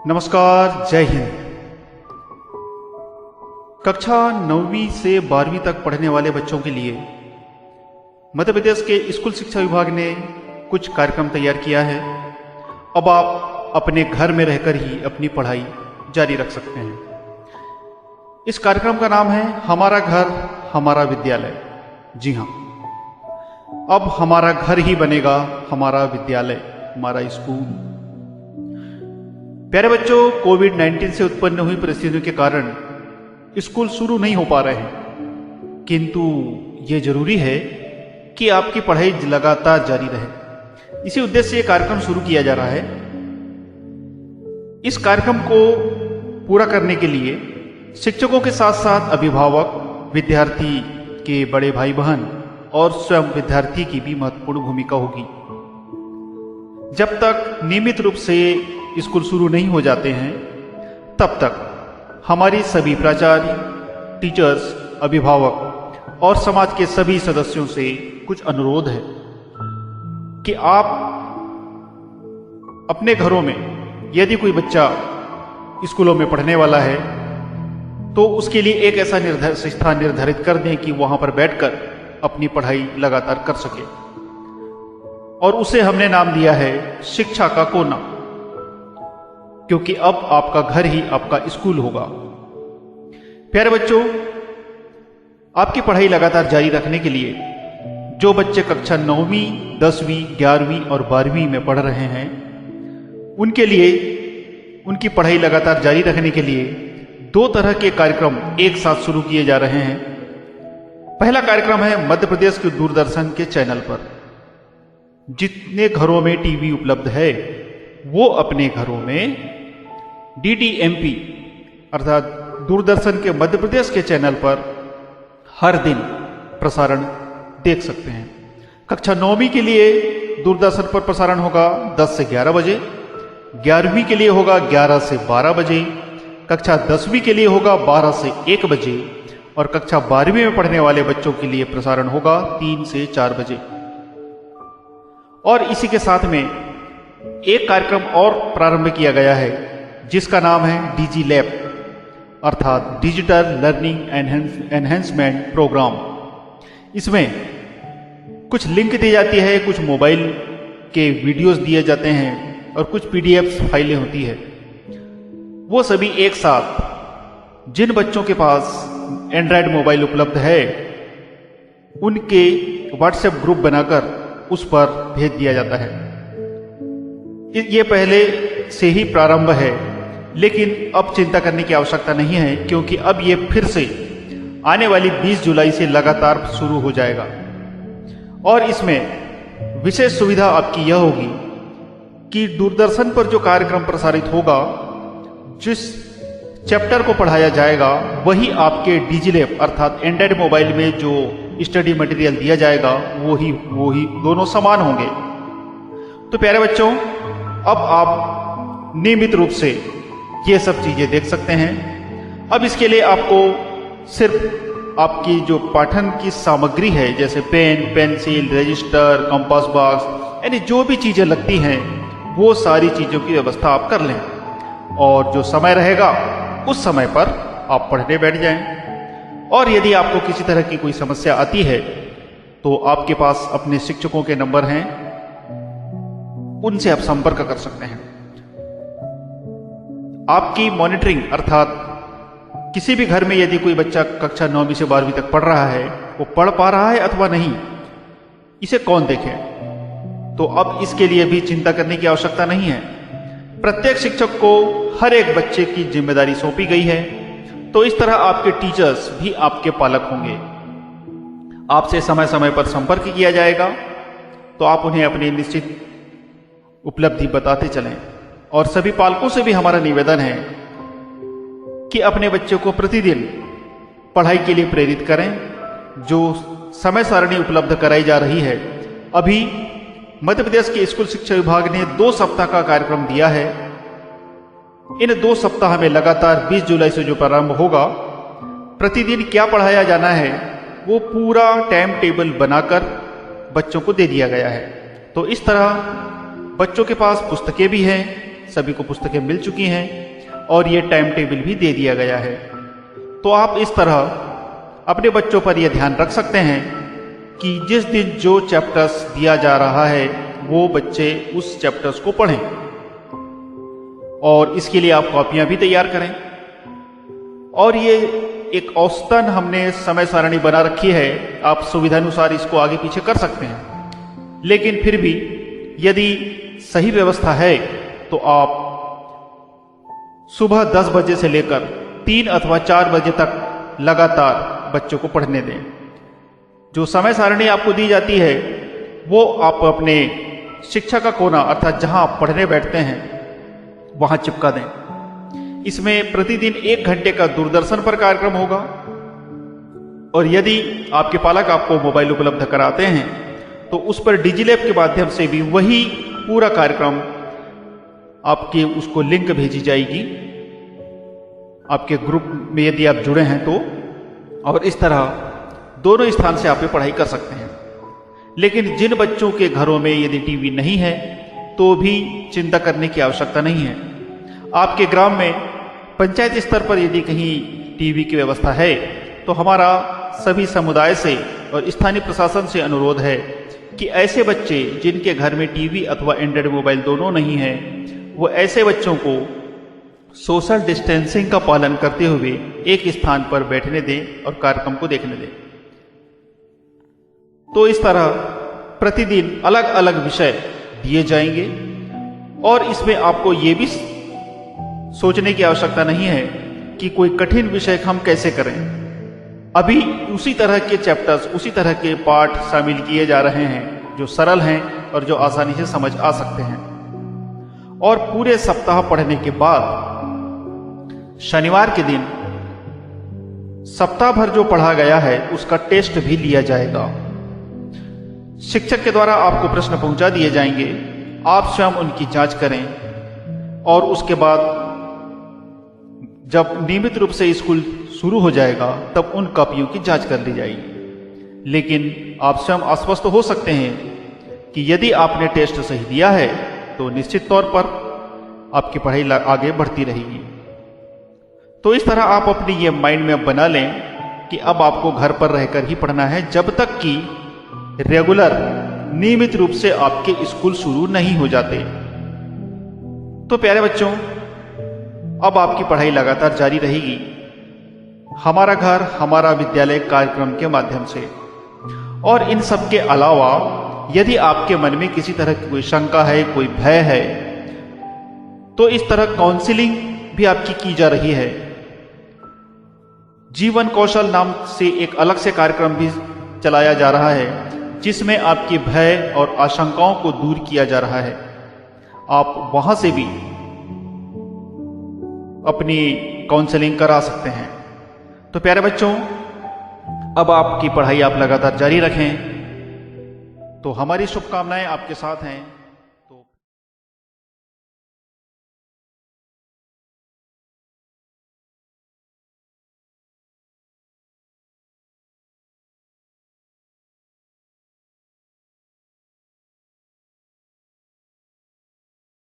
नमस्कार, जय हिंद। कक्षा 9वीं से 12वीं तक पढ़ने वाले बच्चों के लिए मध्य प्रदेश के स्कूल शिक्षा विभाग ने कुछ कार्यक्रम तैयार किया है। अब आप अपने घर में रहकर ही अपनी पढ़ाई जारी रख सकते हैं। इस कार्यक्रम का नाम है हमारा घर हमारा विद्यालय। जी हाँ, अब हमारा घर ही बनेगा हमारा विद्यालय, हमारा स्कूल। प्यारे बच्चों, कोविड-19 से उत्पन्न हुई परिस्थितियों के कारण स्कूल शुरू नहीं हो पा रहे हैं, किंतु ये जरूरी है कि आपकी पढ़ाई लगातार जारी रहे। इसी उद्देश्य से ये कार्यक्रम शुरू किया जा रहा है। इस कार्यक्रम को पूरा करने के लिए शिक्षकों के साथ साथ अभिभावक, विद्यार्थी के बड़े भाई बहन और स्वयं विद्यार्थी की भी महत्वपूर्ण भूमिका होगी। जब तक नियमित रूप से स्कूल शुरू नहीं हो जाते हैं, तब तक हमारी सभी प्राचार्य, टीचर्स, अभिभावक और समाज के सभी सदस्यों से कुछ अनुरोध है कि आप अपने घरों में यदि कोई बच्चा स्कूलों में पढ़ने वाला है तो उसके लिए एक ऐसा स्थान निर्धारित कर दें कि वहां पर बैठकर अपनी पढ़ाई लगातार कर सके। और उसे हमने नाम दिया है शिक्षा का कोना, क्योंकि अब आपका घर ही आपका स्कूल होगा। प्यारे बच्चों, आपकी पढ़ाई लगातार जारी रखने के लिए जो बच्चे कक्षा 9वीं, 10वीं, 11वीं और 12वीं में पढ़ रहे हैं, उनके लिए उनकी पढ़ाई लगातार जारी रखने के लिए दो तरह के कार्यक्रम एक साथ शुरू किए जा रहे हैं। पहला कार्यक्रम है मध्य प्रदेश के दूरदर्शन के चैनल पर। जितने घरों में टीवी उपलब्ध है वो अपने घरों में DDMP अर्थात दूरदर्शन के मध्य प्रदेश के चैनल पर हर दिन प्रसारण देख सकते हैं। कक्षा 9वीं के लिए दूरदर्शन पर प्रसारण होगा 10 से 11 बजे, 11वीं के लिए होगा 11 से 12 बजे, कक्षा 10वीं के लिए होगा 12 से 1 बजे और कक्षा 12वीं में पढ़ने वाले बच्चों के लिए प्रसारण होगा 3 से 4 बजे। और इसी के साथ में एक कार्यक्रम और प्रारंभ किया गया है जिसका नाम है DG लैब अर्थात डिजिटल लर्निंग एनहेंसमेंट प्रोग्राम। इसमें कुछ लिंक दी जाती है, कुछ मोबाइल के वीडियोस दिए जाते हैं और कुछ PDF फाइलें होती है। वो सभी एक साथ जिन बच्चों के पास एंड्रॉयड मोबाइल उपलब्ध है उनके WhatsApp ग्रुप बनाकर उस पर भेज दिया जाता है। ये पहले से ही प्रारंभ है, लेकिन अब चिंता करने की आवश्यकता नहीं है, क्योंकि अब ये फिर से आने वाली 20 जुलाई से लगातार शुरू हो जाएगा। और इसमें विशेष सुविधा आपकी यह होगी कि दूरदर्शन पर जो कार्यक्रम प्रसारित होगा, जिस चैप्टर को पढ़ाया जाएगा, वही आपके DG लैब अर्थात एंड्रॉयड मोबाइल में जो स्टडी मटेरियल दिया जाएगा वो ही दोनों समान होंगे। तो प्यारे बच्चों, अब आप नियमित रूप से ये सब चीजें देख सकते हैं। अब इसके लिए आपको सिर्फ आपकी जो पाठन की सामग्री है, जैसे pen, pencil, register, compass box, यानी जो भी चीजें लगती हैं वो सारी चीजों की व्यवस्था आप कर लें और जो समय रहेगा उस समय पर आप पढ़ने बैठ जाएं। और यदि आपको किसी तरह की कोई समस्या आती है तो आपके पास अपने शिक्षकों के नंबर हैं, उनसे आप संपर्क कर सकते हैं। आपकी मॉनिटरिंग अर्थात किसी भी घर में यदि कोई बच्चा कक्षा 9वीं से 12वीं तक पढ़ रहा है, वो पढ़ पा रहा है अथवा नहीं, इसे कौन देखे? तो अब इसके लिए भी चिंता करने की आवश्यकता नहीं है। प्रत्येक शिक्षक को हर एक बच्चे की जिम्मेदारी सौंपी गई है। तो इस तरह आपके टीचर्स भी आपके पालक होंगे। आपसे समय समय पर संपर्क किया जाएगा, तो आप उन्हें अपनी निश्चित उपलब्धि बताते चलें। और सभी पालकों से भी हमारा निवेदन है कि अपने बच्चों को प्रतिदिन पढ़ाई के लिए प्रेरित करें। जो समय सारणी उपलब्ध कराई जा रही है, अभी मध्य प्रदेश के स्कूल शिक्षा विभाग ने 2 सप्ताह का कार्यक्रम दिया है। इन 2 सप्ताह में लगातार 20 जुलाई से जो प्रारंभ होगा, प्रतिदिन क्या पढ़ाया जाना है वो पूरा टाइम टेबल बनाकर बच्चों को दे दिया गया है। तो इस तरह बच्चों के पास पुस्तकें भी हैं, सभी को पुस्तकें मिल चुकी हैं और ये टाइम टेबल भी दे दिया गया है। तो आप इस तरह अपने बच्चों पर यह ध्यान रख सकते हैं कि जिस दिन जो चैप्टर्स दिया जा रहा है वो बच्चे उस चैप्टर्स को पढ़ें, और इसके लिए आप कॉपियां भी तैयार करें। और ये एक औसतन हमने समय सारणी बना रखी है, आप सुविधानुसार इसको आगे पीछे कर सकते हैं, लेकिन फिर भी यदि सही व्यवस्था है तो आप सुबह 10 बजे से लेकर 3 अथवा 4 बजे तक लगातार बच्चों को पढ़ने दें। जो समय सारणी आपको दी जाती है वो आप अपने शिक्षा का कोना अर्थात जहां आप पढ़ने बैठते हैं वहां चिपका दें। इसमें प्रतिदिन 1 घंटे का दूरदर्शन पर कार्यक्रम होगा, और यदि आपके पालक आपको मोबाइल उपलब्ध कराते हैं तो उस पर डिजिलैब के माध्यम से भी वही पूरा कार्यक्रम आपके उसको लिंक भेजी जाएगी आपके ग्रुप में यदि आप जुड़े हैं तो, और इस तरह दोनों स्थान से आप ये पढ़ाई कर सकते हैं। लेकिन जिन बच्चों के घरों में यदि टीवी नहीं है तो भी चिंता करने की आवश्यकता नहीं है। आपके ग्राम में पंचायत स्तर पर यदि कहीं टीवी की व्यवस्था है तो हमारा सभी समुदाय से और स्थानीय प्रशासन से अनुरोध है कि ऐसे बच्चे जिनके घर में टीवी अथवा एंड्रॉयड मोबाइल दोनों नहीं है, वो ऐसे बच्चों को सोशल डिस्टेंसिंग का पालन करते हुए एक स्थान पर बैठने दें और कार्यक्रम को देखने दें। तो इस तरह प्रतिदिन अलग अलग विषय दिए जाएंगे, और इसमें आपको ये भी सोचने की आवश्यकता नहीं है कि कोई कठिन विषय हम कैसे करें। अभी उसी तरह के चैप्टर्स, उसी तरह के पाठ शामिल किए जा रहे हैं जो सरल हैं और जो आसानी से समझ आ सकते हैं। और पूरे सप्ताह पढ़ने के बाद शनिवार के दिन सप्ताह भर जो पढ़ा गया है उसका टेस्ट भी लिया जाएगा। शिक्षक के द्वारा आपको प्रश्न पहुंचा दिए जाएंगे, आप स्वयं उनकी जांच करें, और उसके बाद जब नियमित रूप से स्कूल शुरू हो जाएगा तब उन कॉपियों की जांच कर ली जाएगी। लेकिन आप स्वयं आश्वस्त हो सकते हैं कि यदि आपने टेस्ट सही दिया है तो निश्चित तौर पर आपकी पढ़ाई आगे बढ़ती रहेगी। तो इस तरह आप अपनी ये माइंड में बना लें कि अब आपको घर पर रहकर ही पढ़ना है जब तक कि रेगुलर नियमित रूप से आपके स्कूल शुरू नहीं हो जाते। तो प्यारे बच्चों, अब आपकी पढ़ाई लगातार जारी रहेगी हमारा घर हमारा विद्यालय कार्यक्रम के माध्यम से। और इन सब के अलावा यदि आपके मन में किसी तरह की कोई शंका है, कोई भय है, तो इस तरह काउंसलिंग भी आपकी की जा रही है। जीवन कौशल नाम से एक अलग से कार्यक्रम भी चलाया जा रहा है जिसमें आपके भय और आशंकाओं को दूर किया जा रहा है। आप वहां से भी अपनी काउंसलिंग करा सकते हैं। तो प्यारे बच्चों, अब आपकी पढ़ाई आप लगातार जारी रखें। तो हमारी शुभकामनाएं आपके साथ हैं।